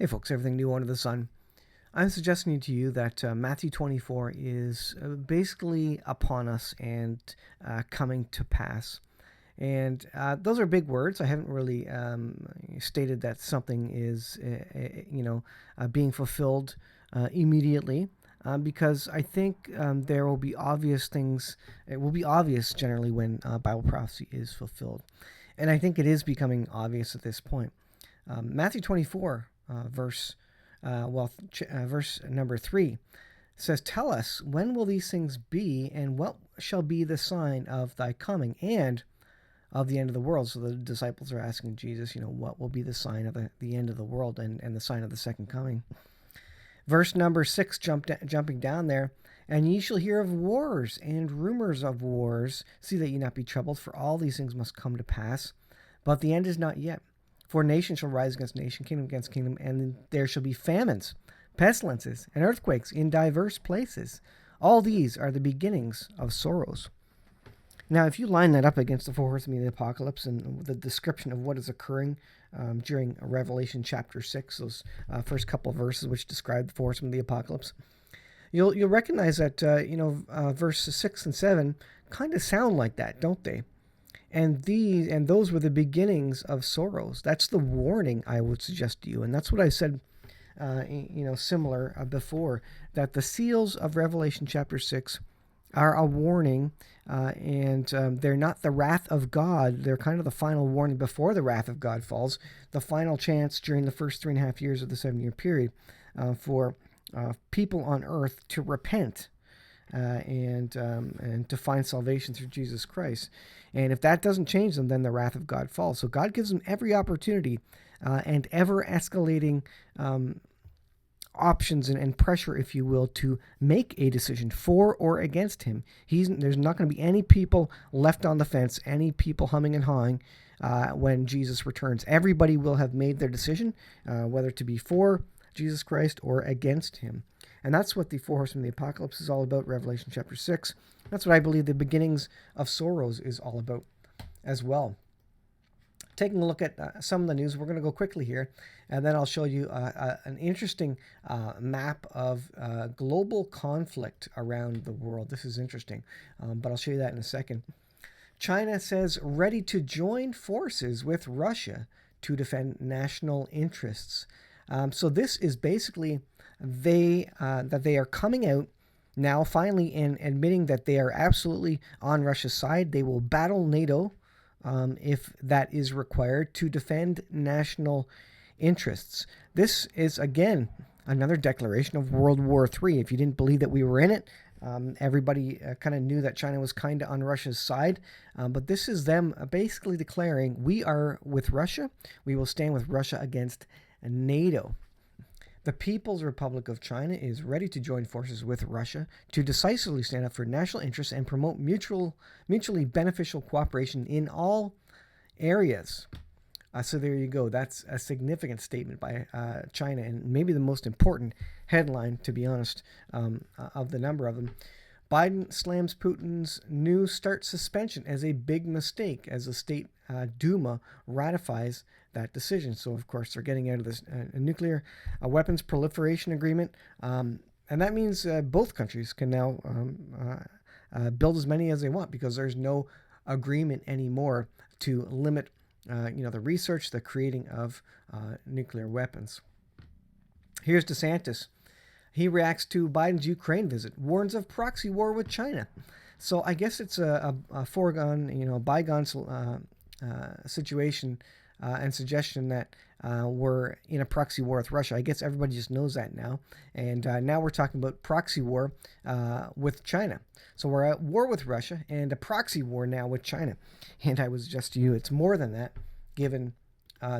Hey folks, everything new under the sun. I'm suggesting to you that Matthew 24 is basically upon us and coming to pass. And those are big words. I haven't really stated that something is, being fulfilled immediately. Because I think there will be obvious things. It will be obvious generally when Bible prophecy is fulfilled, and I think it is becoming obvious at this point. Matthew 24, verse number 3 says, "Tell us, when will these things be, and what shall be the sign of thy coming and of the end of the world?" So the disciples are asking Jesus, what will be the sign of the end of the world and the sign of the second coming? Verse number 6, jumping down there, "And ye shall hear of wars and rumors of wars. See that ye not be troubled, for all these things must come to pass. But the end is not yet. For nation shall rise against nation, kingdom against kingdom, and there shall be famines, pestilences, and earthquakes in diverse places. All these are the beginnings of sorrows." Now, if you line that up against the four horsemen of the apocalypse and the description of what is occurring during Revelation chapter 6, those first couple of verses which describe the four horsemen of the apocalypse, you'll recognize that verses 6 and 7 kind of sound like that, don't they? And those were the beginnings of sorrows. That's the warning I would suggest to you, and that's what I said, similar before, that the seals of Revelation chapter 6 are a warning, and they're not the wrath of God. They're kind of the final warning before the wrath of God falls, the final chance during the first 3.5 years of the 7-year period for people on earth to repent and to find salvation through Jesus Christ. And if that doesn't change them, then the wrath of God falls. So God gives them every opportunity and ever-escalating options and pressure, if you will, to make a decision for or against him. There's not going to be any people left on the fence, any people humming and hawing when Jesus returns. Everybody will have made their decision, whether to be for Jesus Christ or against him. And that's what the four horsemen of the apocalypse is all about, Revelation chapter 6. That's what I believe the beginnings of sorrows is all about as well. Taking a look at some of the news, we're going to go quickly here, and then I'll show you an interesting map of global conflict around the world. This is interesting, but I'll show you that in a second. China says ready to join forces with Russia to defend national interests. So this is basically that they are coming out now finally and admitting that they are absolutely on Russia's side. They will battle NATO if that is required to defend national interests. This is, again, another declaration of World War III. If you didn't believe that we were in it, everybody kind of knew that China was kind of on Russia's side. But this is them basically declaring, we are with Russia. We will stand with Russia against NATO. The People's Republic of China is ready to join forces with Russia to decisively stand up for national interests and promote mutually beneficial cooperation in all areas. So there you go. That's a significant statement by China, and maybe the most important headline, to be honest, of the number of them. Biden slams Putin's New START suspension as a big mistake as the state Duma ratifies that decision. So, of course, they're getting out of this nuclear weapons proliferation agreement. And that means both countries can now build as many as they want, because there's no agreement anymore to limit the research, the creating of nuclear weapons. Here's DeSantis. He reacts to Biden's Ukraine visit, warns of proxy war with China. So I guess it's a foregone, bygone situation and suggestion that we're in a proxy war with Russia. I guess everybody just knows that now. And now we're talking about proxy war with China. So we're at war with Russia and a proxy war now with China. And I would suggest to you it's more than that, given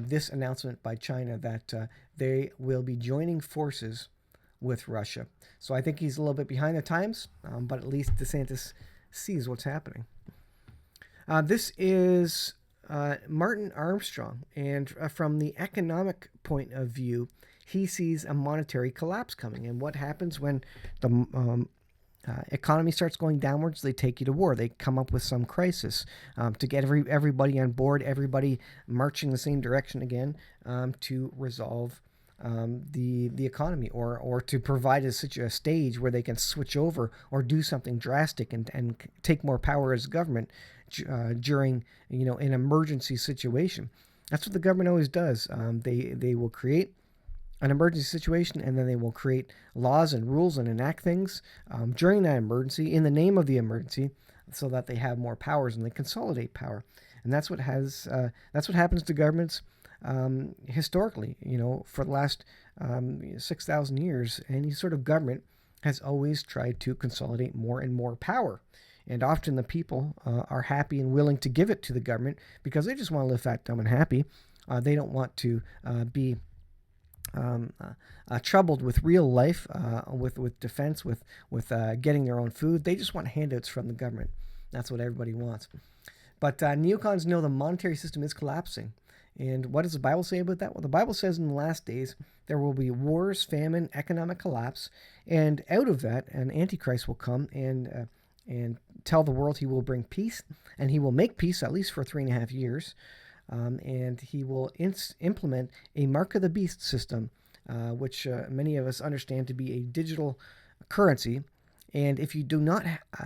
this announcement by China that they will be joining forces with Russia. So I think he's a little bit behind the times, but at least DeSantis sees what's happening. This is Martin Armstrong, and from the economic point of view, he sees a monetary collapse coming. And what happens when the economy starts going downwards? They take you to war. They come up with some crisis to get everybody on board, everybody marching the same direction again to resolve the economy, or to provide a stage where they can switch over or do something drastic and take more power as government during an emergency situation. That's what the government always does. They will create an emergency situation, and then they will create laws and rules and enact things during that emergency in the name of the emergency, so that they have more powers and they consolidate power. And that's what happens to governments historically. For the last 6,000 years, any sort of government has always tried to consolidate more and more power. And often the people are happy and willing to give it to the government because they just want to live fat, dumb, and happy. They don't want to be troubled with real life, with defense, with getting their own food. They just want handouts from the government. That's what everybody wants. But neocons know the monetary system is collapsing. And what does the Bible say about that? Well, the Bible says in the last days there will be wars, famine, economic collapse, and out of that, an antichrist will come and tell the world he will bring peace, and he will make peace at least for 3.5 years. And he will implement a mark of the beast system, which many of us understand to be a digital currency. And if you do not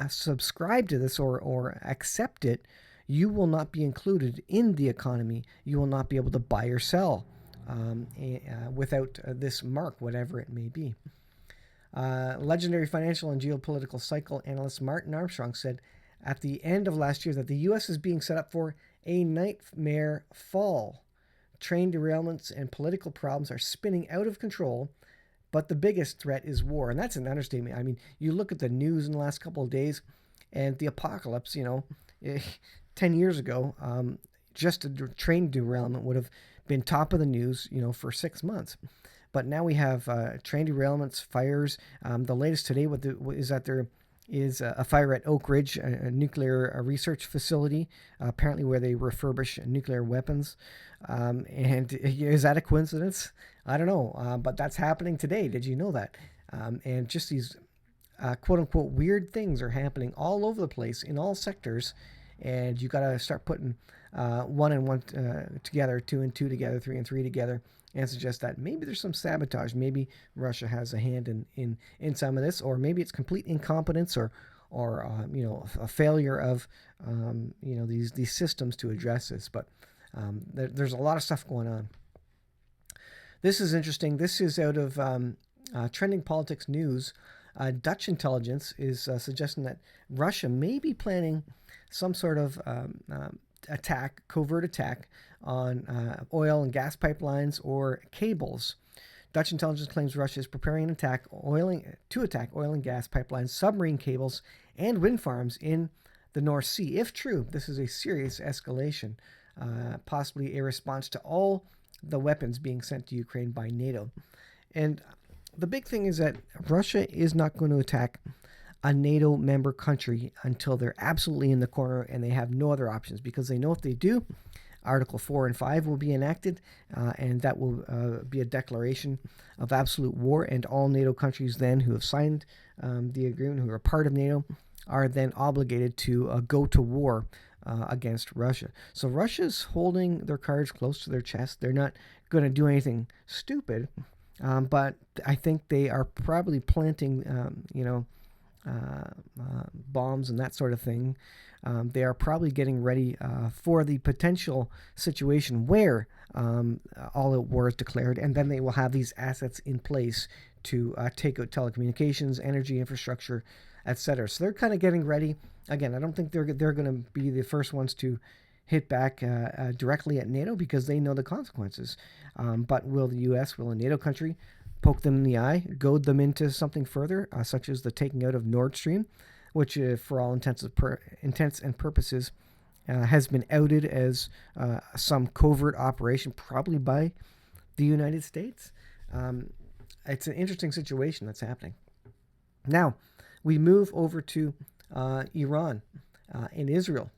subscribe to this or accept it, you will not be included in the economy. You will not be able to buy or sell without this mark, whatever it may be. Legendary financial and geopolitical cycle analyst Martin Armstrong said at the end of last year that the U.S. is being set up for a nightmare fall. Train derailments and political problems are spinning out of control, but the biggest threat is war. And that's an understatement. I mean, you look at the news in the last couple of days, and the apocalypse, 10 years ago, just a train derailment would have been top of the news, for 6 months. But now we have train derailments, fires. The latest today is that there is a fire at Oak Ridge, a nuclear research facility, apparently where they refurbish nuclear weapons. And is that a coincidence? I don't know, but that's happening today. Did you know that? And just these quote-unquote weird things are happening all over the place in all sectors, and you got to start putting one and one together, two and two together, three and three together, and suggest that maybe there's some sabotage. Maybe Russia has a hand in some of this, or maybe it's complete incompetence or a failure of these systems to address this. But there's a lot of stuff going on. This is interesting. This is out of Trending Politics News. Dutch intelligence is suggesting that Russia may be planning some sort of covert attack on oil and gas pipelines or cables. Dutch intelligence claims Russia is preparing an attack oil and gas pipelines, submarine cables, and wind farms in the North Sea. If true, this is a serious escalation, possibly a response to all the weapons being sent to Ukraine by NATO. And the big thing is that Russia is not going to attack a NATO member country until they're absolutely in the corner and they have no other options, because they know if they do, Article 4 and 5 will be enacted, and that will be a declaration of absolute war, and all NATO countries then who have signed the agreement, who are part of NATO, are then obligated to go to war against Russia. So Russia's holding their cards close to their chest. They're not going to do anything stupid, but I think they are probably planting, bombs and that sort of thing. They are probably getting ready for the potential situation where all-out war is declared, and then they will have these assets in place to take out telecommunications, energy infrastructure, etc. So they're kind of getting ready. Again, I don't think they're going to be the first ones to hit back directly at NATO, because they know the consequences. But will the U.S., will a NATO country poke them in the eye, goad them into something further, such as the taking out of Nord Stream, which for all intents and purposes has been outed as some covert operation, probably by the United States? It's an interesting situation that's happening. Now, we move over to Iran and Israel.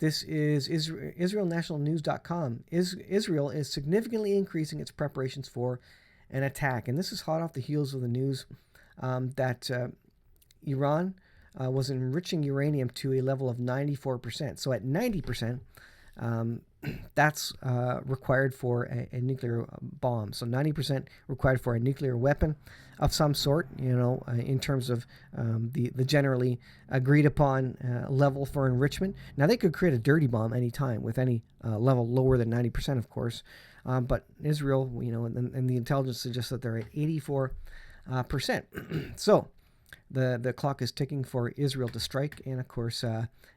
This is IsraelNationalNews.com. Israel is significantly increasing its preparations for an attack. And this is hot off the heels of the news that Iran was enriching uranium to a level of 94%. So at 90%, that's required for a nuclear bomb. So 90% required for a nuclear weapon of some sort, in terms of the generally agreed upon level for enrichment. Now, they could create a dirty bomb anytime with any level lower than 90%, of course. But Israel, and the intelligence suggests that they're at 84%. So the clock is ticking for Israel to strike. And of course,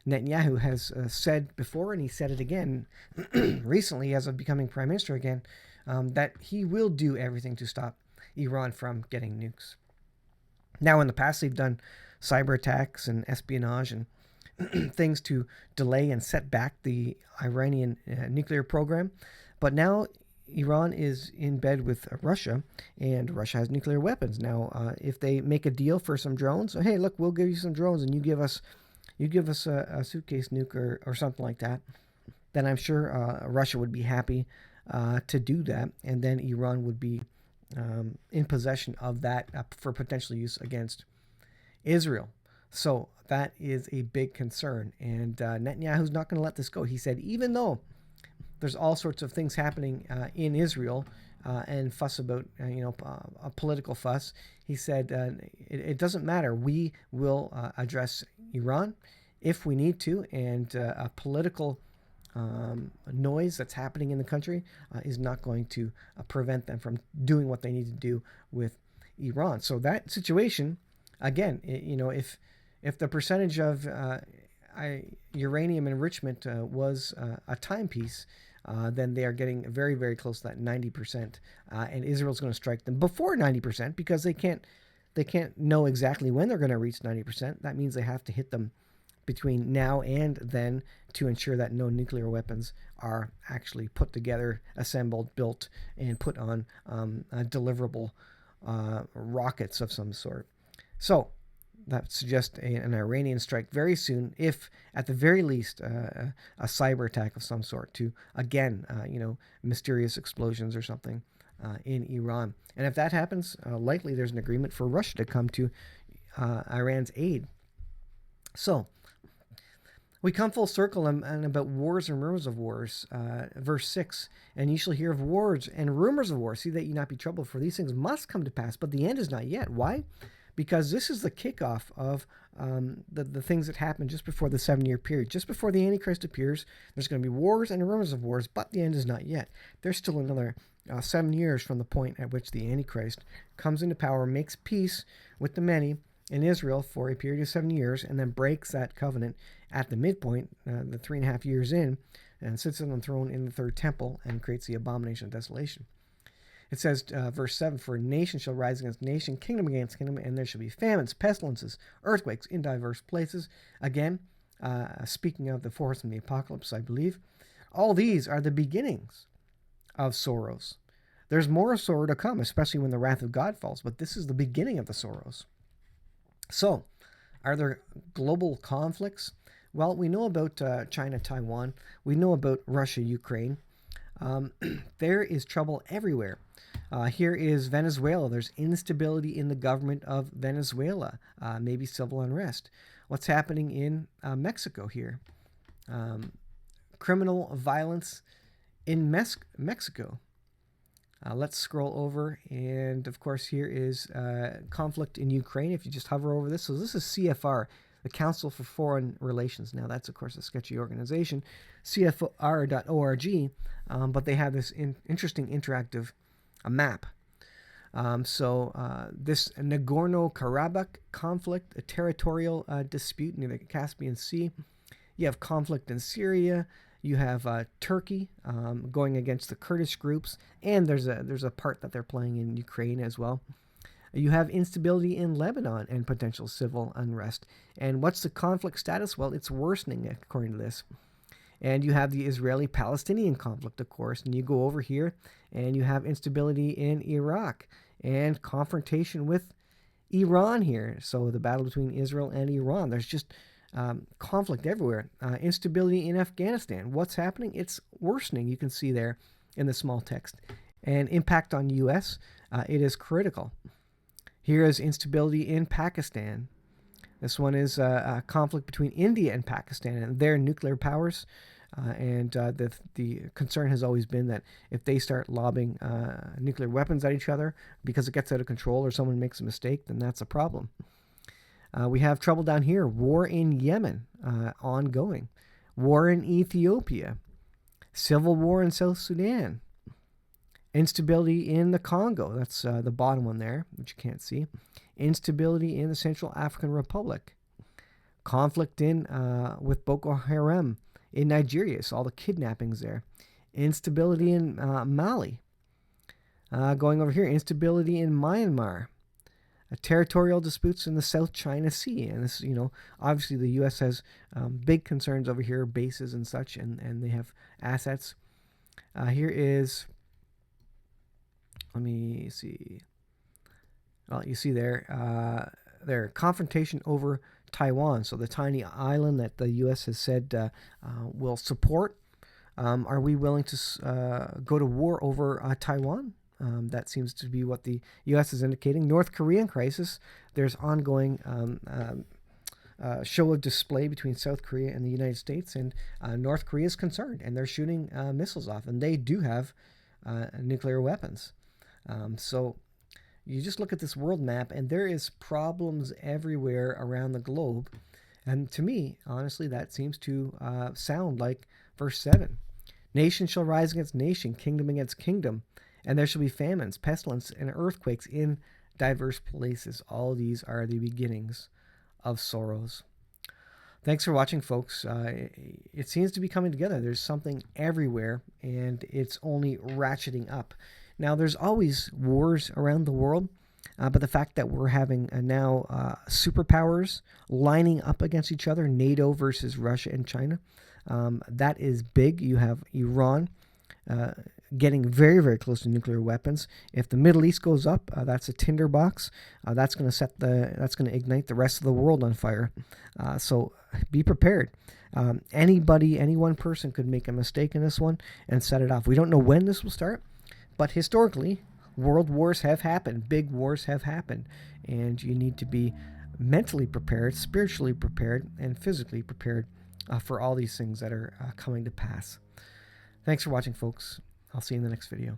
Netanyahu has said before, and he said it again recently as of becoming prime minister again, that he will do everything to stop Iran from getting nukes. Now, in the past, they've done cyber attacks and espionage and things to delay and set back the Iranian nuclear program. But now Iran is in bed with Russia, and Russia has nuclear weapons. Now, if they make a deal for some drones, hey, look, we'll give you some drones, and you give us a suitcase nuke or something like that, then I'm sure Russia would be happy to do that, and then Iran would be in possession of that for potential use against Israel. So that is a big concern, and Netanyahu's not going to let this go. He said, even though there's all sorts of things happening in Israel and fuss about, a political fuss, he said it doesn't matter. We will address Iran if we need to, and a political noise that's happening in the country is not going to prevent them from doing what they need to do with Iran. So that situation, again, if the percentage of uranium enrichment was a timepiece, then they are getting very, very close to that 90%, and Israel's going to strike them before 90% because they can't know exactly when they're going to reach 90%. That means they have to hit them between now and then to ensure that no nuclear weapons are actually put together, assembled, built, and put on deliverable rockets of some sort. So that suggests an Iranian strike very soon, if at the very least a cyber attack of some sort to, again, mysterious explosions or something in Iran. And if that happens, likely there's an agreement for Russia to come to Iran's aid. So we come full circle and about wars and rumors of wars. Verse 6, and ye shall hear of wars and rumors of wars. See that ye not be troubled, for these things must come to pass, but the end is not yet. Why? Because this is the kickoff of the things that happen just before the 7-year period. Just before the Antichrist appears, there's going to be wars and rumors of wars, but the end is not yet. There's still another 7 years from the point at which the Antichrist comes into power, makes peace with the many in Israel for a period of 7 years, and then breaks that covenant at the midpoint, the 3.5 years in, and sits on the throne in the third temple and creates the abomination of desolation. It says, verse 7, for nation shall rise against nation, kingdom against kingdom, and there shall be famines, pestilences, earthquakes in diverse places. Again, speaking of the fourth and the apocalypse, I believe. All these are the beginnings of sorrows. There's more sorrow to come, especially when the wrath of God falls, but this is the beginning of the sorrows. So, are there global conflicts? Well, we know about China, Taiwan. We know about Russia, Ukraine. There is trouble everywhere. Here is Venezuela. There's instability in the government of Venezuela, maybe civil unrest. What's happening in Mexico here? Criminal violence in Mexico. Let's scroll over, and of course here is conflict in Ukraine. If you just hover over this, so this is CFR, the Council for Foreign Relations. Now that's of course a sketchy organization, CFR.org, but they have this interesting interactive map. This Nagorno-Karabakh conflict, a territorial dispute near the Caspian Sea. You have conflict in Syria. You have Turkey going against the Kurdish groups, and there's a part that they're playing in Ukraine as well. You have instability in Lebanon and potential civil unrest. And what's the conflict status? Well, it's worsening according to this. And you have the Israeli-Palestinian conflict, of course, and you go over here and you have instability in Iraq and confrontation with Iran here. So the battle between Israel and Iran. There's just conflict everywhere. Instability in Afghanistan. What's happening? It's worsening. You can see there in the small text. And impact on U.S. It is critical. Here is instability in Pakistan. This one is a conflict between India and Pakistan and their nuclear powers. The concern has always been that if they start lobbing nuclear weapons at each other because it gets out of control or someone makes a mistake, then that's a problem. We have trouble down here. War in Yemen, ongoing. War in Ethiopia. Civil war in South Sudan. Instability in the Congo. That's the bottom one there, which you can't see. Instability in the Central African Republic. Conflict in with Boko Haram in Nigeria. So all the kidnappings there. Instability in Mali. Going over here, instability in Myanmar. Territorial disputes in the South China Sea. And this, obviously the U.S. has big concerns over here, bases and such, and they have assets. Here is, let me see. Well, you see there, confrontation over Taiwan. So the tiny island that the U.S. has said will support. Are we willing to go to war over Taiwan? That seems to be what the U.S. is indicating. North Korean crisis. There's ongoing show of display between South Korea and the United States, and North Korea is concerned, and they're shooting missiles off, and they do have nuclear weapons. So you just look at this world map, and there is problems everywhere around the globe. And to me, honestly, that seems to sound like verse 7. Nation shall rise against nation, kingdom against kingdom. And there shall be famines, pestilence, and earthquakes in diverse places. All these are the beginnings of sorrows. Thanks for watching, folks. It seems to be coming together. There's something everywhere, and it's only ratcheting up. Now, there's always wars around the world, but the fact that we're having now superpowers lining up against each other, NATO versus Russia and China, that is big. You have Iran getting very, very close to nuclear weapons. If the Middle East goes up, that's a tinderbox. That's going to ignite the rest of the world on fire. So be prepared. Any one person could make a mistake in this one and set it off. We don't know when this will start, but historically, world wars have happened. Big wars have happened, and you need to be mentally prepared, spiritually prepared, and physically prepared for all these things that are coming to pass. Thanks for watching, folks. I'll see you in the next video.